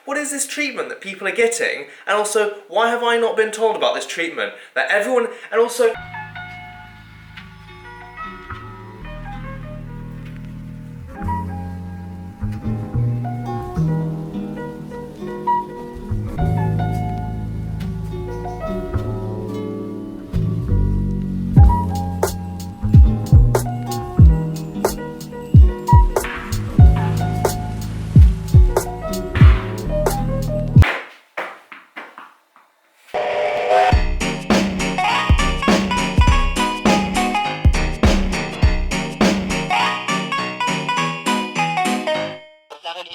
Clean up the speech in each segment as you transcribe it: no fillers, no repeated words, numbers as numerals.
what is this treatment that people are getting? And also, why have I not been told about this treatment? That everyone, and also...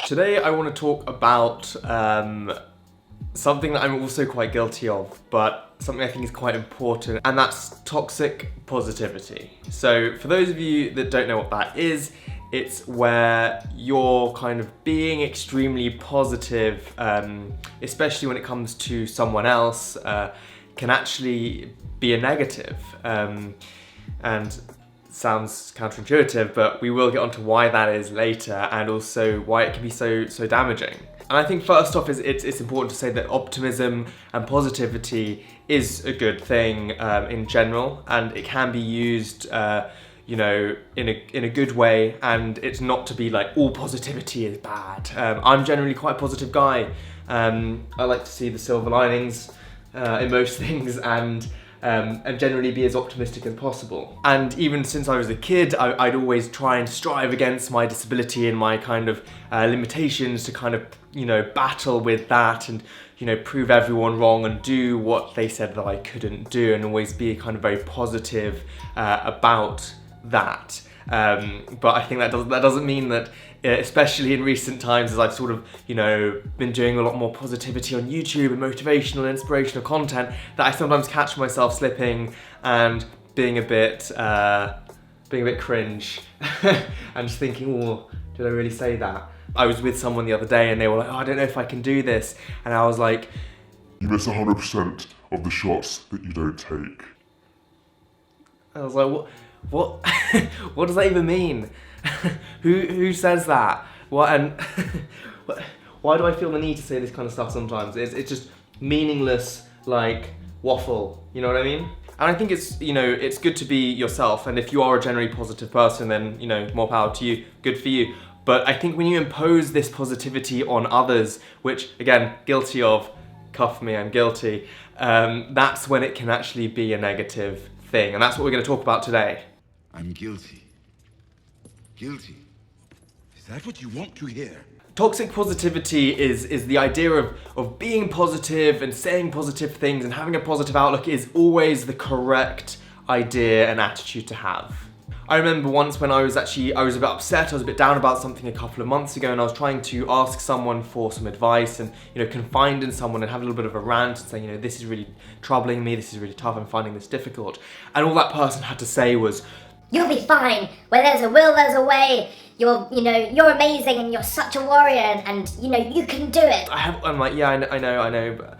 Today I want to talk about something that I'm also quite guilty of, but something I think is quite important, and that's toxic positivity. So for those of you that don't know what that is, it's where you're kind of being extremely positive, especially when it comes to someone else, can actually be a negative. And sounds counterintuitive, but we will get onto why that is later, and also why it can be so damaging. And I think first off, it's important to say that optimism and positivity is a good thing in general, and it can be used, you know, in a good way. And it's not to be like all positivity is bad. I'm generally quite a positive guy. I like to see the silver linings in most things, and generally be as optimistic as possible. And even since I was a kid, I'd always try and strive against my disability and my kind of limitations to kind of, you know, battle with that and, you know, prove everyone wrong and do what they said that I couldn't do, and always be kind of very positive about that. But I think that doesn't mean that, especially in recent times, as I've sort of, you know, been doing a lot more positivity on YouTube and motivational and inspirational content, that I sometimes catch myself slipping and being a bit cringe and just thinking, oh, did I really say that? I was with someone the other day and they were like, oh, I don't know if I can do this. And I was like, you miss 100% of the shots that you don't take. I was like, what? What does that even mean? Who says that? What, and why do I feel the need to say this kind of stuff sometimes? It's just meaningless, like, waffle, you know what I mean? And I think it's, you know, it's good to be yourself, and if you are a generally positive person, then, you know, more power to you, good for you. But I think when you impose this positivity on others, which, again, guilty of, cuff me, I'm guilty, that's when it can actually be a negative thing, and that's what we're going to talk about today. I'm guilty. Guilty? Is that what you want to hear? Toxic positivity is the idea of being positive and saying positive things and having a positive outlook is always the correct idea and attitude to have. I remember once when I was a bit upset, I was a bit down about something a couple of months ago, and I was trying to ask someone for some advice and, you know, confide in someone and have a little bit of a rant and say, you know, this is really troubling me, this is really tough, I'm finding this difficult. And all that person had to say was, you'll be fine. Where there's a will, there's a way. You're amazing and you're such a warrior and you know, you can do it. I'm like, yeah, I know,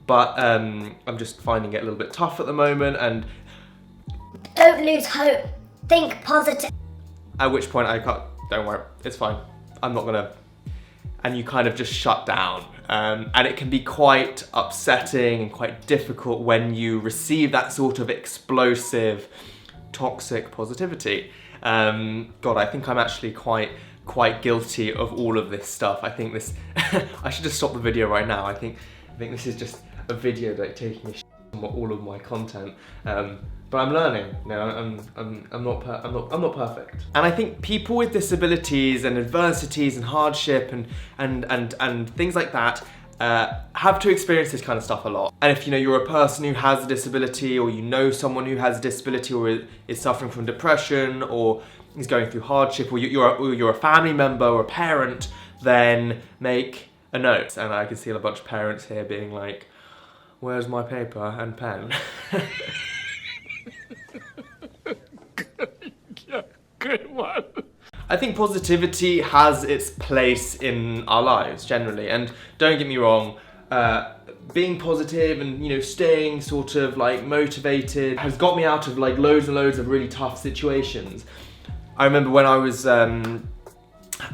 but I'm just finding it a little bit tough at the moment, and don't lose hope. Think positive. At which point I cut, don't worry, it's fine. I'm not gonna, and you kind of just shut down. And it can be quite upsetting and quite difficult when you receive that sort of explosive, toxic positivity. God, I think I'm actually quite guilty of all of this stuff. I think this, I should just stop the video right now. I think this is just a video like taking a shit on all of my content. But I'm learning. No, I'm not perfect. And I think people with disabilities and adversities and hardship and things like that have to experience this kind of stuff a lot. And if, you know, you're a person who has a disability, or you know someone who has a disability or is suffering from depression or is going through hardship, or you're a family member or a parent, then make a note. And I can see a bunch of parents here being like, where's my paper and pen? Good one. I think positivity has its place in our lives generally, and don't get me wrong, being positive and, you know, staying sort of like motivated has got me out of like loads and loads of really tough situations. I remember when I was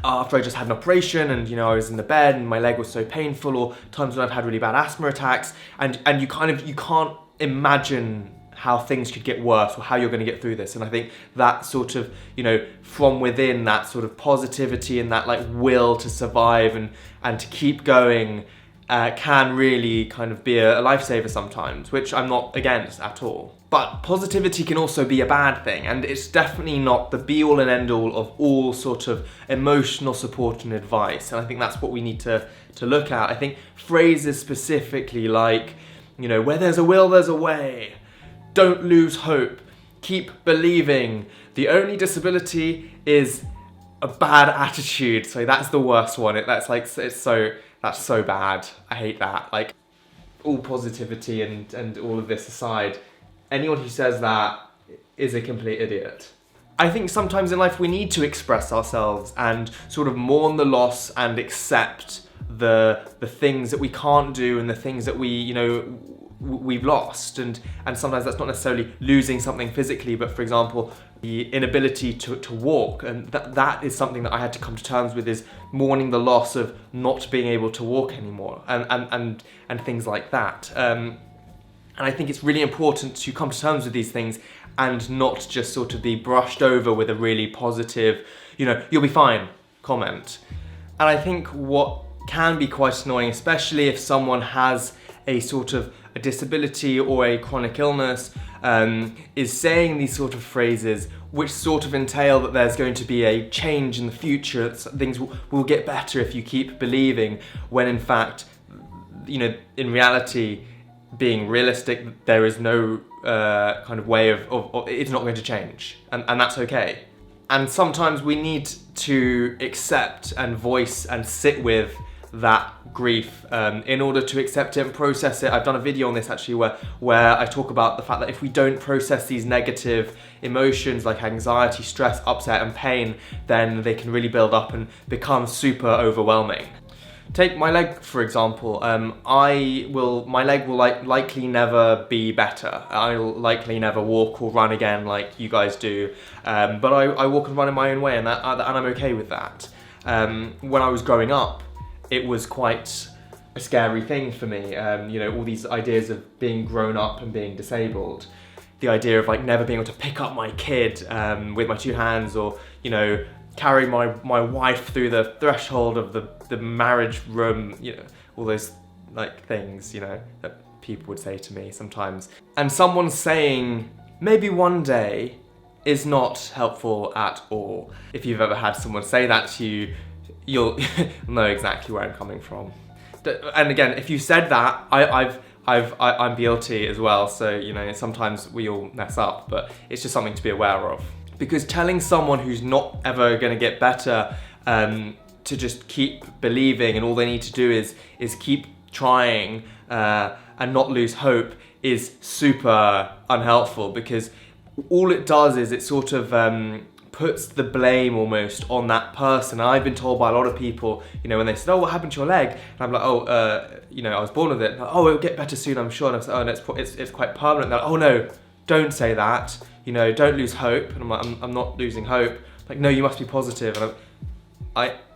after I just had an operation and, I was in the bed and my leg was so painful, or times when I've had really bad asthma attacks, and you can't imagine how things could get worse or how you're going to get through this. And I think that sort of, from within, that sort of positivity and that like will to survive and to keep going can really kind of be a lifesaver sometimes, which I'm not against at all. But positivity can also be a bad thing, and it's definitely not the be-all and end-all of all sort of emotional support and advice. And I think that's what we need to look at. I think phrases specifically like, where there's a will, there's a way. Don't lose hope. Keep believing. The only disability is a bad attitude. So that's the worst one. That's so bad. I hate that. Like, all positivity and all of this aside, anyone who says that is a complete idiot. I think sometimes in life we need to express ourselves and sort of mourn the loss and accept the things that we can't do and the things that we've lost, and sometimes that's not necessarily losing something physically, but for example the inability to walk, and that is something that I had to come to terms with, is mourning the loss of not being able to walk anymore and things like that. And I think it's really important to come to terms with these things and not just sort of be brushed over with a really positive, you'll be fine comment. And I think what can be quite annoying, especially if someone has a sort of a disability or a chronic illness, is saying these sort of phrases which sort of entail that there's going to be a change in the future, that things will get better if you keep believing, when in fact, in reality, being realistic, there is no kind of way of it's not going to change, and that's okay. And sometimes we need to accept and voice and sit with that grief in order to accept it and process it. I've done a video on this actually where I talk about the fact that if we don't process these negative emotions like anxiety, stress, upset and pain, then they can really build up and become super overwhelming. Take my leg for example. My leg will likely never be better. I'll likely never walk or run again like you guys do, but I walk and run in my own way, and I'm okay with that. When I was growing up, it was quite a scary thing for me. All these ideas of being grown up and being disabled. The idea of like never being able to pick up my kid with my two hands, or carry my wife through the threshold of the marriage room. All those like things that people would say to me sometimes. And someone saying maybe one day is not helpful at all. If you've ever had someone say that to you, you'll know exactly where I'm coming from. And again, if you said that, I'm guilty as well. So sometimes we all mess up, but it's just something to be aware of. Because telling someone who's not ever going to get better to just keep believing, and all they need to do is keep trying and not lose hope, is super unhelpful, because all it does is it sort of puts the blame almost on that person. And I've been told by a lot of people, when they said, "Oh, what happened to your leg?" And I'm like, "Oh, I was born with it." Like, "Oh, it'll get better soon, I'm sure." And I said, "Oh, no, it's quite permanent." They're like, "Oh no, don't say that. Don't lose hope." And I'm like, "I'm not losing hope." Like, "No, you must be positive." And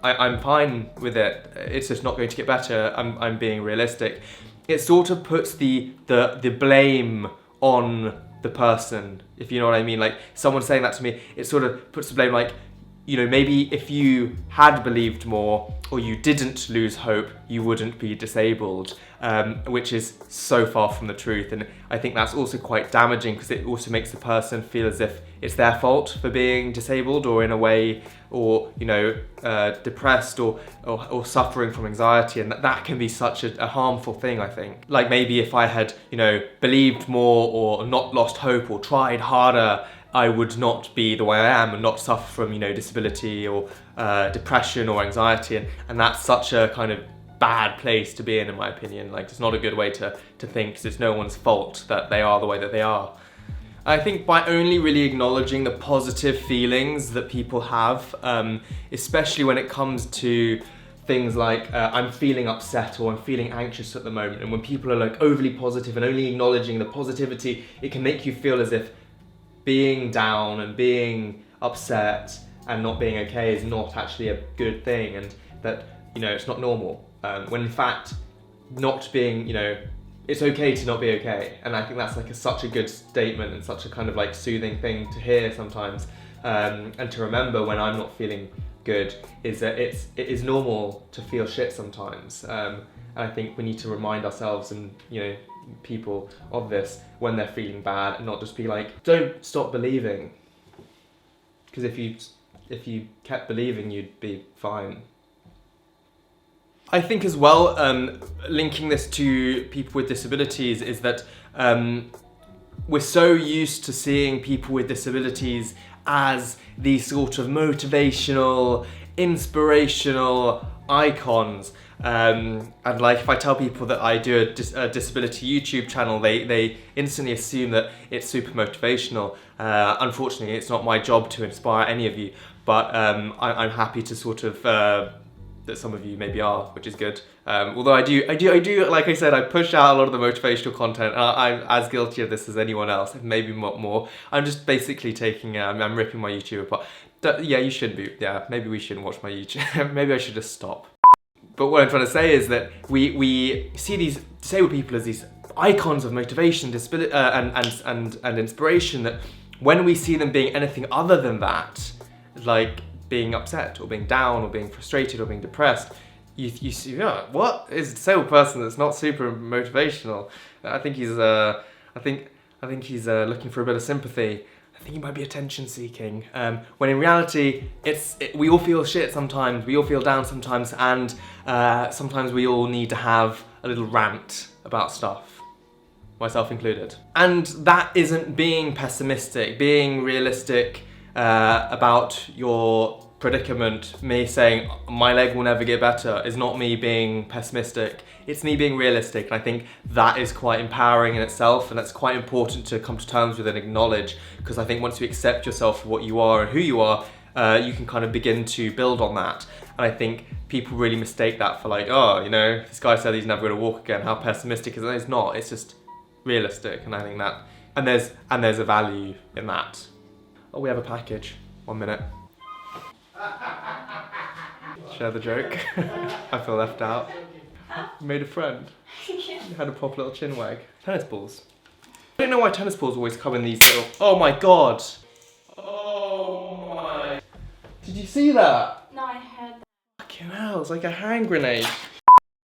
I'm fine with it. It's just not going to get better. I'm being realistic. It sort of puts the blame on the person, if you know what I mean. Like, someone saying that to me, it sort of puts the blame, like, maybe if you had believed more, or you didn't lose hope, you wouldn't be disabled, which is so far from the truth. And I think that's also quite damaging, because it also makes the person feel as if it's their fault for being disabled, or in a way, or depressed, or suffering from anxiety, and that can be such a harmful thing, I think. Like, maybe if I had believed more, or not lost hope, or tried harder, I would not be the way I am and not suffer from disability or depression or anxiety, and that's such a kind of bad place to be in my opinion. Like, it's not a good way to think, because it's no one's fault that they are the way that they are. I think by only really acknowledging the positive feelings that people have, especially when it comes to things like I'm feeling upset or I'm feeling anxious at the moment, and when people are like overly positive and only acknowledging the positivity, it can make you feel as if being down and being upset and not being okay is not actually a good thing, and that, you know, it's not normal. When in fact, not being, you know, it's okay to not be okay. And I think that's like such a good statement and such a kind of like soothing thing to hear sometimes, and to remember when I'm not feeling good, is that it is normal to feel shit sometimes. And I think we need to remind ourselves and, you know, people of this when they're feeling bad, and not just be like, don't stop believing. Because if you kept believing, you'd be fine. I think as well, linking this to people with disabilities, is that we're so used to seeing people with disabilities as these sort of motivational, inspirational icons. And like, if I tell people that I do a disability YouTube channel, they instantly assume that it's super motivational. Unfortunately, it's not my job to inspire any of you, but I'm happy to sort of that some of you maybe are, which is good. Although I do, like I said, I push out a lot of the motivational content, and I'm as guilty of this as anyone else, maybe more. I'm just basically taking, I'm ripping my YouTube apart. Yeah, you shouldn't be, yeah, maybe we shouldn't watch my YouTube. Maybe I should just stop. But what I'm trying to say is that we see these disabled people as these icons of motivation, disability, and inspiration, that when we see them being anything other than that, like being upset or being down or being frustrated or being depressed, you see, yeah, what is a disabled person that's not super motivational? I think he's looking for a bit of sympathy. I think he might be attention seeking. When in reality, we all feel shit sometimes. We all feel down sometimes, and sometimes we all need to have a little rant about stuff, myself included. And that isn't being pessimistic, being realistic about your predicament. Me saying my leg will never get better is not me being pessimistic. It's me being realistic, and I think that is quite empowering in itself, and that's quite important to come to terms with and acknowledge, because I think once you accept yourself for what you are and who you are, you can kind of begin to build on that. And I think people really mistake that for like, oh, you know, this guy said he's never going to walk again, how pessimistic is that? It's not, it's just realistic, and I think that, and there's a value in that. Oh, we have a package. 1 minute. Share the joke. I feel left out. Made a friend. You had a proper little chin wag. Tennis balls. I don't know why tennis balls always come in these little... Oh my god! Oh my... Did you see that? No, I heard that. Fucking hell, it's like a hand grenade.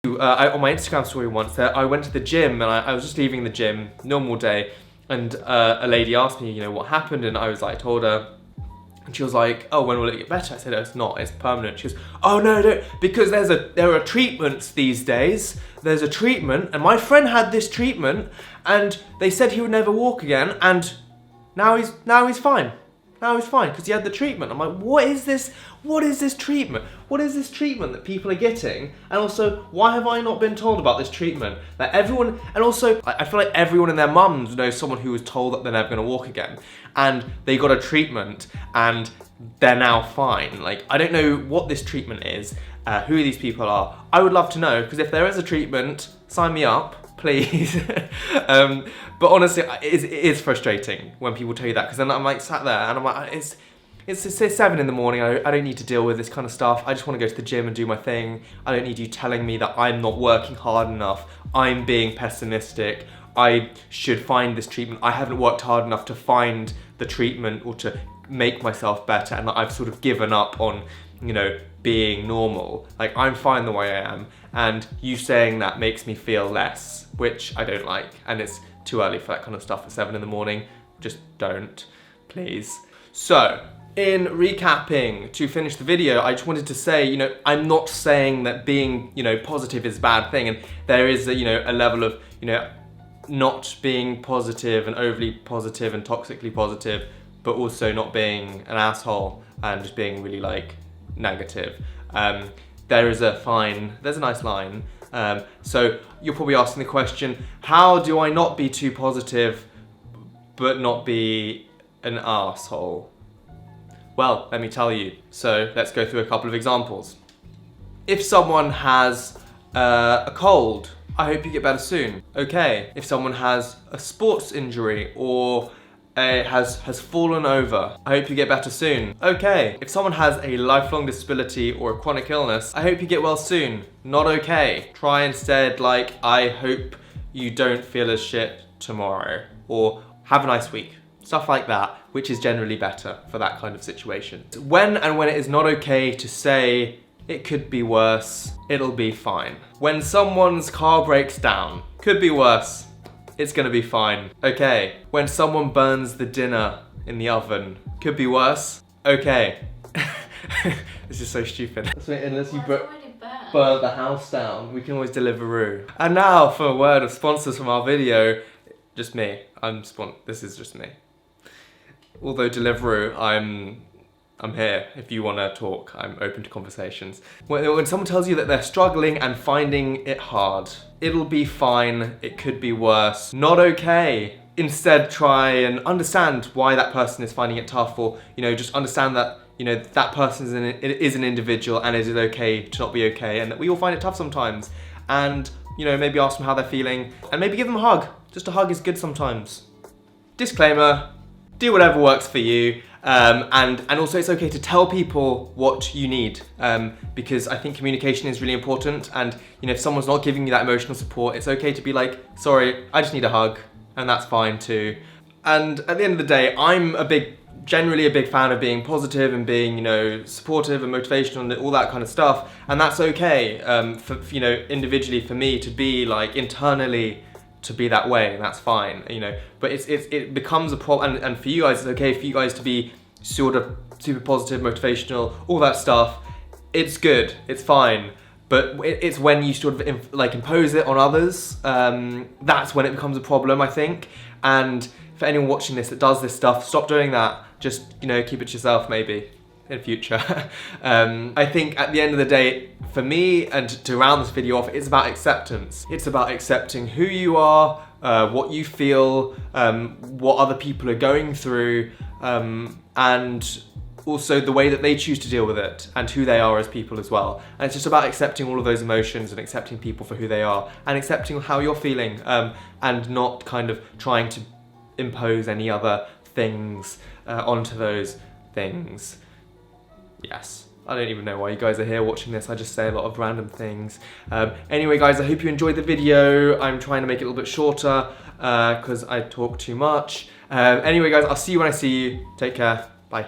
On my Instagram story once, I went to the gym, and I was just leaving the gym, normal day, and a lady asked me, you know, what happened, and I was like, told her, and she was like, oh, when will it get better? I said, oh, it's not, it's permanent. She goes, oh no, because there are treatments these days. There's a treatment, and my friend had this treatment, and they said he would never walk again, and now he's fine. Now he's fine, because he had the treatment. I'm like, what is this? What is this treatment? What is this treatment that people are getting? And also, why have I not been told about this treatment? Like everyone, and also, I feel like everyone and their mums knows someone who was told that they're never gonna walk again. And they got a treatment, and they're now fine. Like, I don't know what this treatment is, who these people are. I would love to know, because if there is a treatment, sign me up, please. But honestly, it is frustrating when people tell you that, because then I'm like sat there and I'm like, it's 7 in the morning, I don't need to deal with this kind of stuff. I just want to go to the gym and do my thing. I don't need you telling me that I'm not working hard enough. I'm being pessimistic. I should find this treatment. I haven't worked hard enough to find the treatment or to make myself better, and I've sort of given up on, you know, being normal. Like, I'm fine the way I am, and you saying that makes me feel less, which I don't like, and it's too early for that kind of stuff at 7 in the morning. Just don't, please. So, in recapping, to finish the video, I just wanted to say, you know, I'm not saying that being, you know, positive is a bad thing, and there is a, you know, a level of, you know, not being positive and overly positive and toxically positive, but also not being an asshole and just being really like negative. There's a nice line. So you're probably asking the question, how do I not be too positive but not be an asshole? Well, let me tell you. So let's go through a couple of examples. If someone has a cold, I hope you get better soon. Okay. If someone has a sports injury or has fallen over. I hope you get better soon. Okay, if someone has a lifelong disability or a chronic illness, I hope you get well soon. Not okay. Try instead like, I hope you don't feel as shit tomorrow, or have a nice week. Stuff like that, which is generally better for that kind of situation. When it is not okay to say, it could be worse, it'll be fine. When someone's car breaks down, could be worse, it's gonna be fine. Okay. When someone burns the dinner in the oven, could be worse. Okay. This is so stupid. Unless you burn the house down, we can always Deliveroo. And now for a word of sponsors from our video. Just me. This is just me. Although Deliveroo, I'm here if you want to talk. I'm open to conversations. When someone tells you that they're struggling and finding it hard, it'll be fine, it could be worse, not okay. Instead, try and understand why that person is finding it tough, or, just understand that, that person is an individual and it is okay to not be okay, and that we all find it tough sometimes. And, maybe ask them how they're feeling, and maybe give them a hug. Just a hug is good sometimes. Disclaimer, do whatever works for you. And also it's okay to tell people what you need, because I think communication is really important, and if someone's not giving you that emotional support, it's okay to be like, sorry, I just need a hug, and that's fine too. And at the end of the day, I'm generally a big fan of being positive and being, supportive and motivational and all that kind of stuff, and that's okay, for individually for me to be like internally to be that way, and that's fine, but it becomes a problem, and for you guys, it's okay for you guys to be sort of super positive, motivational, all that stuff. It's good, it's fine, but it's when you sort of impose it on others, that's when it becomes a problem, I think. And for anyone watching this that does this stuff, stop doing that. Just, keep it to yourself maybe in future. I think at the end of the day, for me, and to round this video off, it's about acceptance. It's about accepting who you are, what you feel, what other people are going through, and also the way that they choose to deal with it, and who they are as people as well. And it's just about accepting all of those emotions and accepting people for who they are, and accepting how you're feeling, and not kind of trying to impose any other things onto those things. Yes. I don't even know why you guys are here watching this. I just say a lot of random things. Anyway, guys, I hope you enjoyed the video. I'm trying to make it a little bit shorter because I talk too much. Anyway, guys, I'll see you when I see you. Take care. Bye.